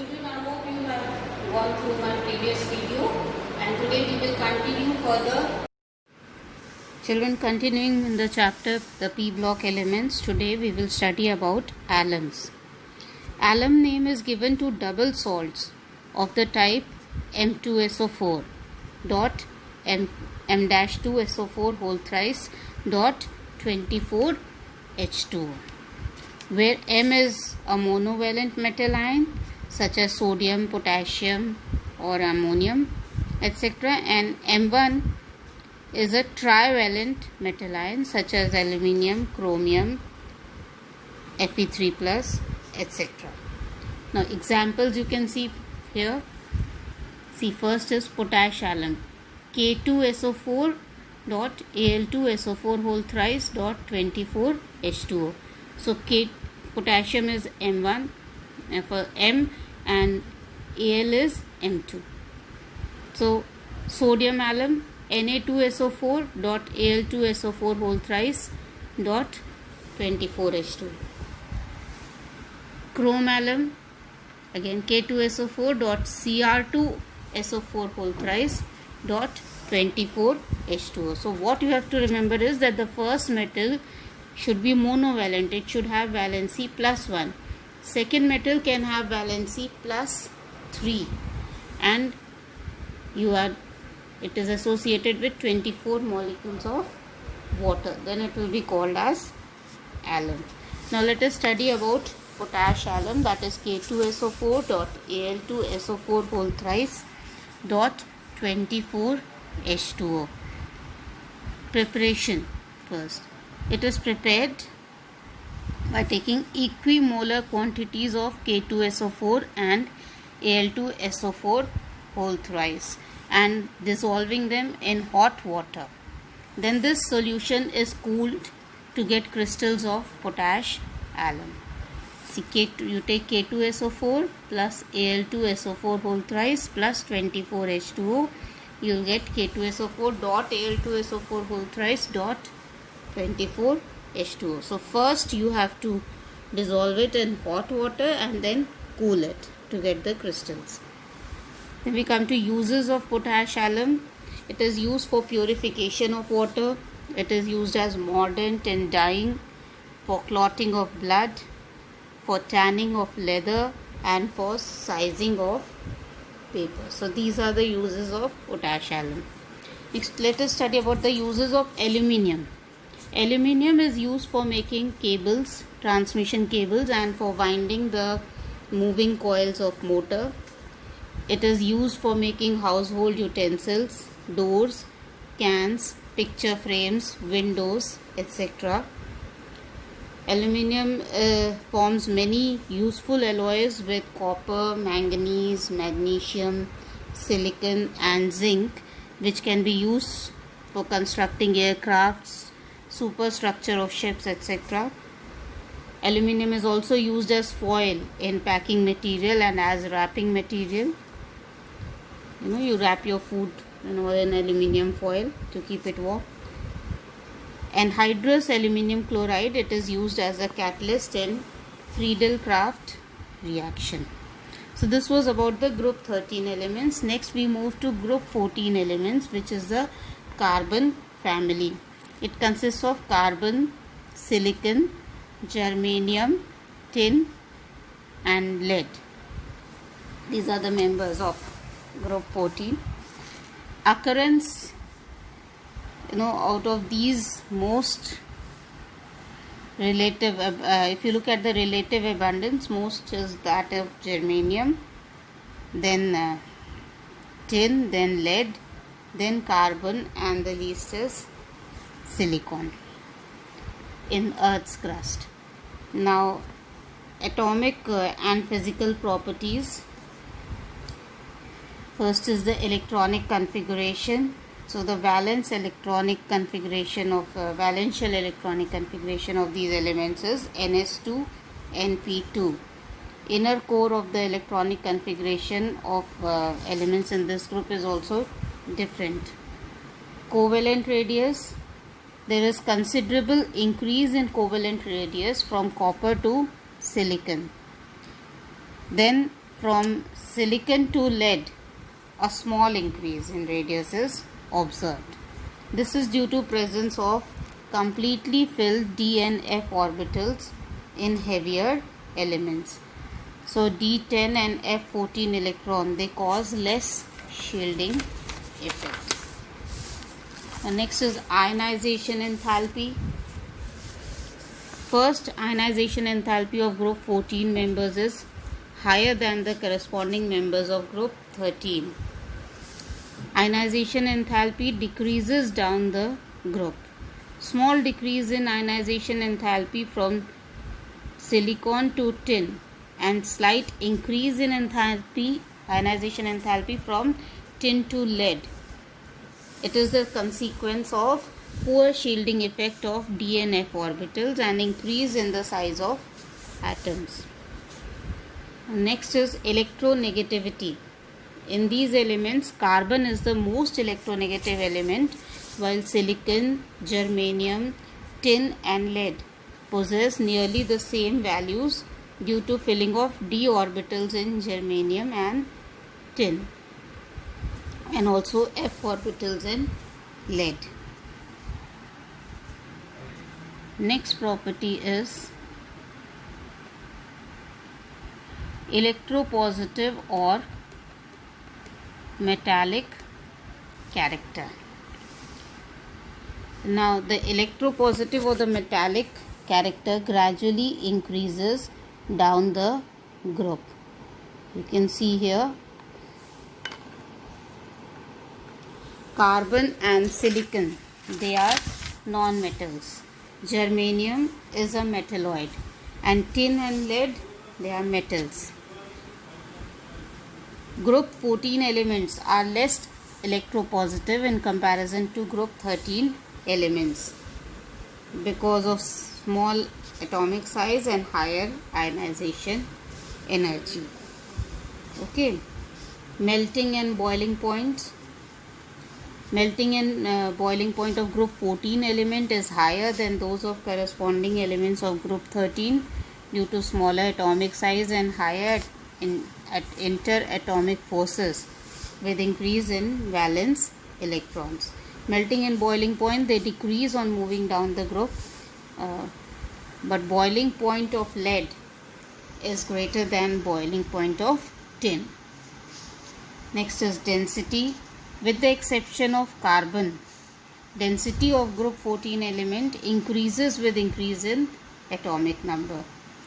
children, I hope you have gone through my previous video, and today we will continue further. Children, continuing in the chapter the p block elements, today we will study about alums. Alum name is given to double salts of the type M2SO4 dot M-2SO4 whole thrice dot 24 H2, where M is a monovalent metal ion such as sodium, potassium or ammonium, etc., and M1 is a trivalent metal ion such as aluminium, chromium, Fe3+, etc. Now examples you can see here. See, first is potash alum, K2SO4 dot Al2SO4 whole thrice dot 24 H2O. So potassium is M1 for M and Al is M2. So sodium alum, Na2SO4 dot Al2SO4 whole thrice dot 24 H2. Chrome alum, again K2SO4 dot Cr2SO4 whole thrice dot 24 H2O. So what you have to remember is that the first metal should be monovalent. It should have valency +1. Second metal can have valency +3, and it is associated with 24 molecules of water. Then it will be called as alum. Now let us study about potash alum, that is K2SO4 dot Al2SO4 whole thrice dot 24 H2O. Preparation first. It is prepared by taking equimolar quantities of K2SO4 and Al2SO4 whole thrice and dissolving them in hot water. Then this solution is cooled to get crystals of potash alum. See, you take K2SO4 plus Al2SO4 whole thrice plus 24 H2O, you will get K2SO4 dot Al2SO4 whole thrice dot 24 H2O. So first you have to dissolve it in hot water and then cool it to get the crystals. Then we come to uses of potash alum. It is used for purification of water. It is used as mordant in dyeing, for clotting of blood, for tanning of leather, and for sizing of paper. So these are the uses of potash alum. Next, let us study about the uses of aluminium. Aluminium is used for making cables, transmission cables, and for winding the moving coils of motor. It is used for making household utensils, doors, cans, picture frames, windows, etc. Aluminium forms many useful alloys with copper, manganese, magnesium, silicon and zinc, which can be used for constructing aircrafts, superstructure of ships, etc. Aluminium is also used as foil in packing material and as wrapping material. You wrap your food in aluminium foil to keep it warm. Anhydrous aluminium chloride, it is used as a catalyst in Friedel-Crafts reaction. So this was about the group 13 elements. Next we move to group 14 elements, which is the carbon family. It consists of carbon, silicon, germanium, tin and lead. These are the members of group 14. Occurrence, out of these, most relative, if you look at the relative abundance, most is that of germanium, then tin, then lead, then carbon, and the least is silicon in Earth's crust. Now, atomic and physical properties. First is the electronic configuration. So the valential electronic configuration of these elements is Ns2, Np2. Inner core of the electronic configuration of elements in this group is also different. Covalent radius. There is considerable increase in covalent radius from copper to silicon. Then from silicon to lead, a small increase in radius is observed. This is due to presence of completely filled d and f orbitals in heavier elements. So d10 and f14 electron, they cause less shielding effect. Next is ionization enthalpy. First, ionization enthalpy of group 14 members is higher than the corresponding members of group 13. Ionization enthalpy decreases down the group. Small decrease in ionization enthalpy from silicon to tin and slight increase in ionization enthalpy from tin to lead. It is the consequence of poor shielding effect of d and f orbitals and increase in the size of atoms. Next is electronegativity. In these elements, carbon is the most electronegative element, while silicon, germanium, tin and lead possess nearly the same values due to filling of d orbitals in germanium and tin, and also f orbitals in lead. Next property is electropositive or metallic character. Now, the electropositive or the metallic character gradually increases down the group. You can see here carbon and silicon, they are non-metals. Germanium is a metalloid, and tin and lead, they are metals. Group 14 elements are less electropositive in comparison to group 13 elements because of small atomic size and higher ionization energy. Okay, melting and boiling points. Melting and boiling point of group 14 element is higher than those of corresponding elements of group 13 due to smaller atomic size and higher interatomic forces with increase in valence electrons. Melting and boiling point, they decrease on moving down the group, but boiling point of lead is greater than boiling point of tin. Next is density. With the exception of carbon, density of group 14 element increases with increase in atomic number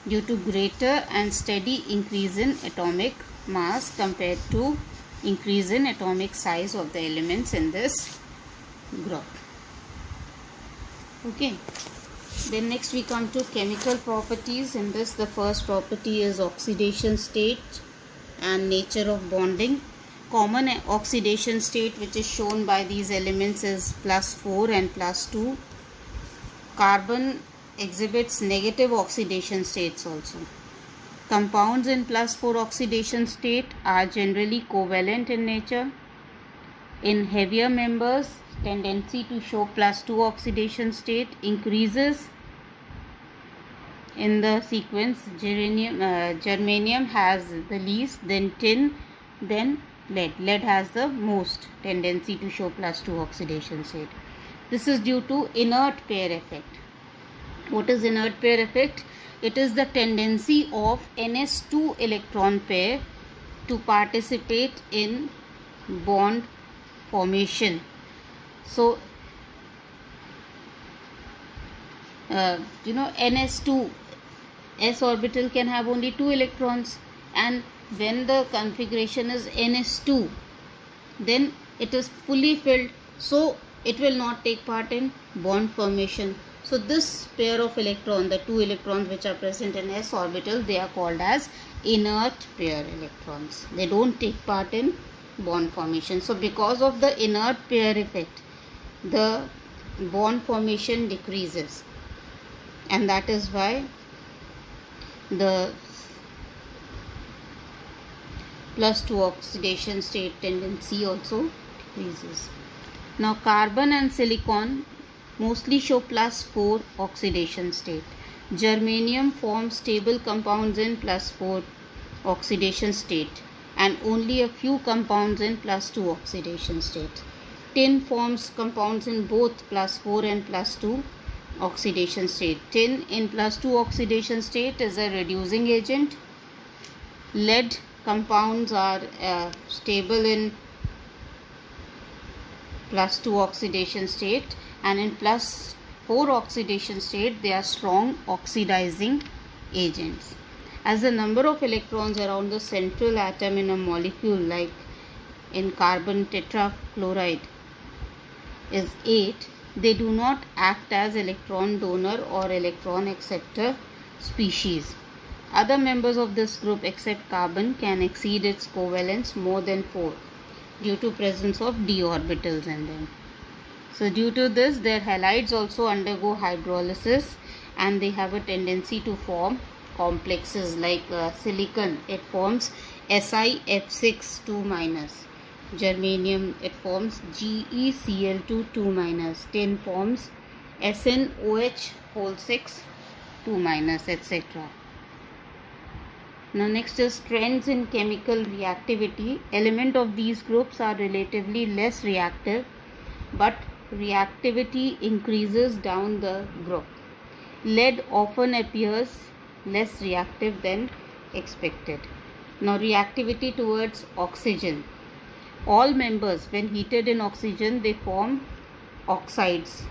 due to greater and steady increase in atomic mass compared to increase in atomic size of the elements in this group. Okay, then next we come to chemical properties. In this, the first property is oxidation state and nature of bonding. Common oxidation state which is shown by these elements is +4 and +2. Carbon exhibits negative oxidation states also. Compounds in +4 oxidation state are generally covalent in nature. In heavier members, tendency to show +2 oxidation state increases in the sequence. Germanium has the least, then tin, then lead. Lead has the most tendency to show +2 oxidation state. This is due to inert pair effect. What is inert pair effect? It is the tendency of NS2 electron pair to participate in bond formation. So, NS2, s orbital can have only 2 electrons, and when the configuration is NS2, then it is fully filled, so it will not take part in bond formation. So this pair of electron, the 2 electrons which are present in s orbital, they are called as inert pair electrons. They don't take part in bond formation. So because of the inert pair effect, the bond formation decreases, and that is why the +2 oxidation state tendency also decreases. Now carbon and silicon mostly show +4 oxidation state. Germanium forms stable compounds in +4 oxidation state and only a few compounds in +2 oxidation state. Tin forms compounds in both +4 and +2 oxidation state. Tin in +2 oxidation state is a reducing agent. Lead compounds are stable in +2 oxidation state, and in +4 oxidation state they are strong oxidizing agents. As the number of electrons around the central atom in a molecule, like in carbon tetrachloride, is 8, they do not act as electron donor or electron acceptor species. Other members of this group except carbon can exceed its covalence more than 4 due to presence of d orbitals in them. So due to this, their halides also undergo hydrolysis and they have a tendency to form complexes like silicon. It forms SiF6 2-. Germanium, it forms GeCl2 2-. Tin forms SnOH6 2-, etc. Now next is trends in chemical reactivity. Elements of these groups are relatively less reactive, but reactivity increases down the group. Lead often appears less reactive than expected. Now reactivity towards oxygen. All members, when heated in oxygen, they form oxides,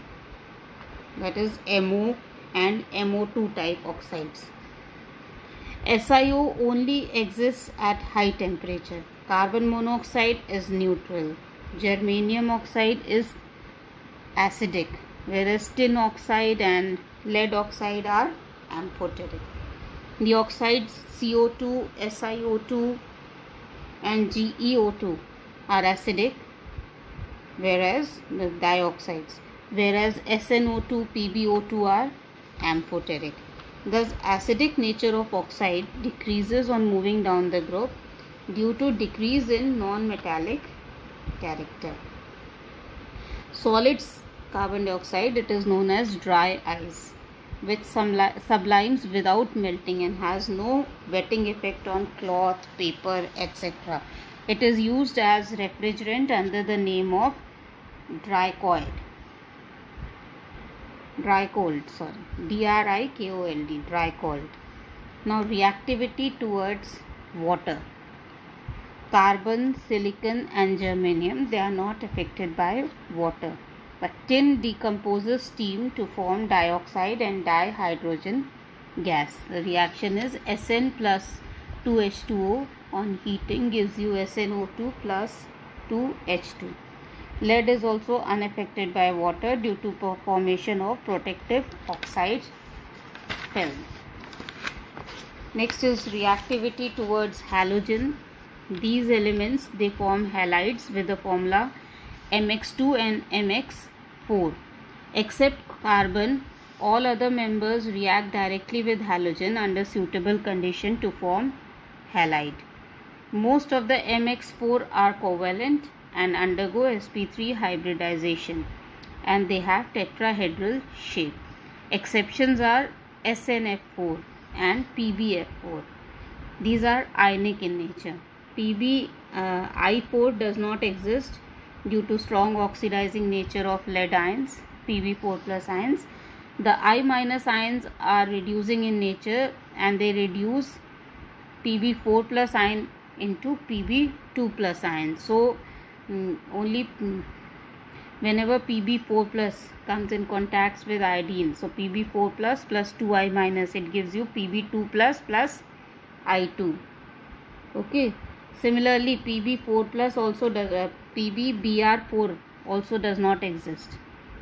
that is MO and MO2 type oxides. SiO only exists at high temperature. Carbon monoxide is neutral. Germanium oxide is acidic, whereas tin oxide and lead oxide are amphoteric. The oxides CO2, SiO2 and GeO2 are acidic, whereas the dioxides, whereas SnO2, PbO2 are amphoteric. Thus, acidic nature of oxide decreases on moving down the group due to decrease in non-metallic character. Solids carbon dioxide, it is known as dry ice, which sublimes without melting and has no wetting effect on cloth, paper, etc. It is used as refrigerant under the name of Drikold, D-R-I-K-O-L-D, Drikold. Now reactivity towards water. Carbon, silicon and germanium, they are not affected by water. But tin decomposes steam to form dioxide and dihydrogen gas. The reaction is Sn plus 2H2O on heating gives you SnO2 plus 2H2. Lead is also unaffected by water due to formation of protective oxide film. Next is reactivity towards halogen. These elements, they form halides with the formula MX2 and MX4. Except carbon, all other members react directly with halogen under suitable condition to form halide. Most of the MX4 are covalent and undergo sp3 hybridization, and they have tetrahedral shape. Exceptions are SnF4 and PbF4. These are ionic in nature. I4 does not exist due to strong oxidizing nature of lead ions, Pb4 plus ions. The I minus ions are reducing in nature and they reduce Pb4 plus ion into Pb2 plus ion. So only whenever Pb4 plus comes in contact with iodine, so Pb4 plus 2I minus, it gives you Pb2 plus I2. Okay. Similarly, Pb4 plus also does, PbBr4 also does not exist,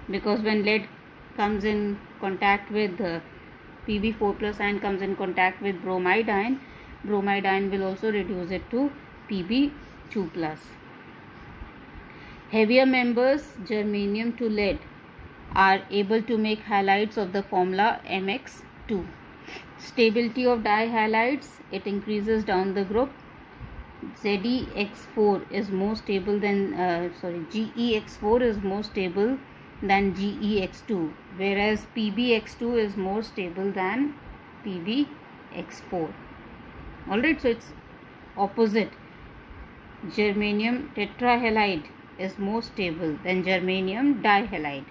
because when lead comes in contact with Pb4 plus ion comes in contact with bromide ion will also reduce it to Pb2 plus. Heavier members, germanium to lead, are able to make halides of the formula MX2. Stability of dihalides, it increases down the group. GeX4 is more stable than GeX4 is more stable than GeX2, whereas PbX2 is more stable than PbX4. Alright, so it's Opposite, germanium tetrahalide is more stable than germanium dihalide,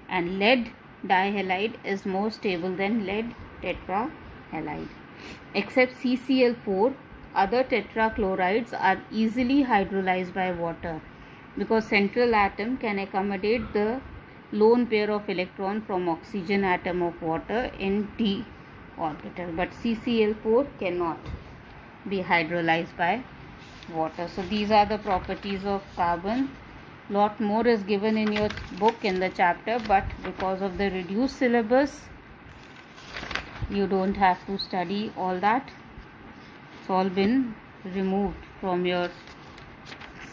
and lead dihalide is more stable than lead tetrahalide. Except CCl4, other tetrachlorides are easily hydrolyzed by water because central atom can accommodate the lone pair of electron from oxygen atom of water in d orbital, but CCl4 cannot be hydrolyzed by water. So these are the properties of carbon. Lot more is given in your book in the chapter, but because of the reduced syllabus you don't have to study all that. It's all been removed from your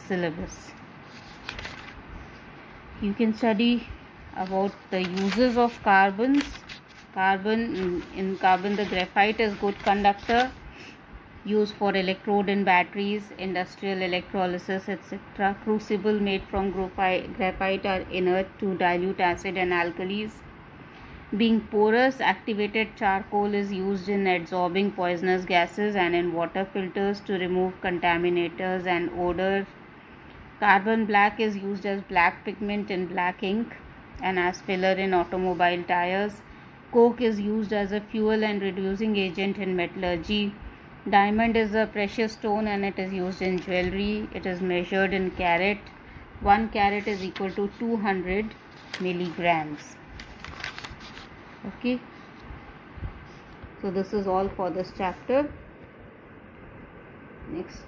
syllabus. You can study about the uses of carbons. In carbon, the graphite is good conductor, used for electrode in batteries, industrial electrolysis, etc. Crucible made from graphite are inert to dilute acid and alkalis. Being porous, activated charcoal is used in adsorbing poisonous gases and in water filters to remove contaminators and odor. Carbon black is used as black pigment in black ink and as filler in automobile tires. Coke is used as a fuel and reducing agent in metallurgy. Diamond is a precious stone and it is used in jewelry. It is measured in carat. 1 carat is equal to 200 milligrams. Okay, so this is all for this chapter. Next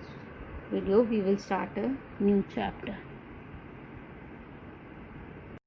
video we will start a new chapter.